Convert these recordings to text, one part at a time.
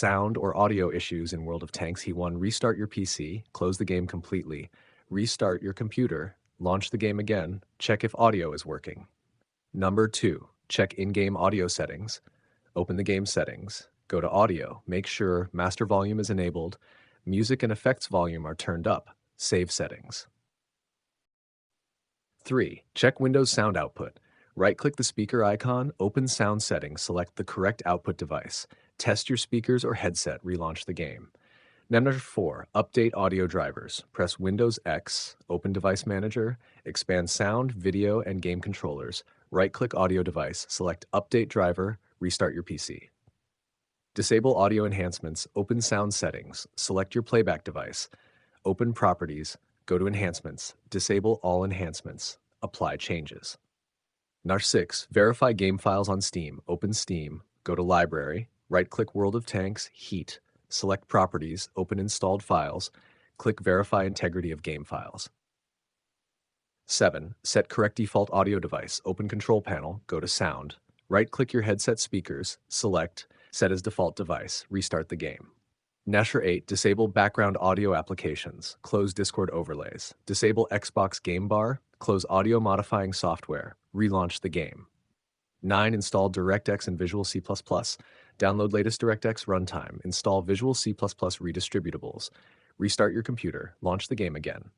Sound or audio issues in World of Tanks, He1, restart your PC, close the game completely, restart your computer, launch the game again, check if audio is working. Number 2, check in-game audio settings. Open the game settings, go to audio, make sure master volume is enabled, music and effects volume are turned up, save settings. 3, check Windows sound output. Right-click the speaker icon, open sound settings, select the correct output device. Test your speakers or headset, relaunch the game. Number 4, update audio drivers. Press Windows X, open Device Manager, expand sound, video, and game controllers. Right-click audio device, select Update driver, restart your PC. Disable audio enhancements, open sound settings, select your playback device, open properties, go to enhancements, disable all enhancements, apply changes. Number 6, verify game files on Steam. Open Steam, go to Library, right-click World of Tanks, Heat, select Properties, open Installed Files, click Verify Integrity of Game Files. 7, set correct default audio device. Open Control Panel, go to Sound, right-click your headset speakers, select Set as Default Device, restart the game. Number 8, disable background audio applications, close Discord overlays, disable Xbox Game Bar, close audio modifying software, relaunch the game. 9, install DirectX and Visual C++, download latest DirectX runtime, install Visual C++ redistributables, restart your computer, launch the game again.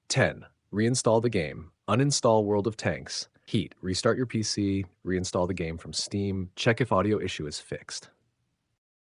10, reinstall the game, uninstall World of Tanks, Heat, restart your PC, reinstall the game from Steam, check if audio issue is fixed.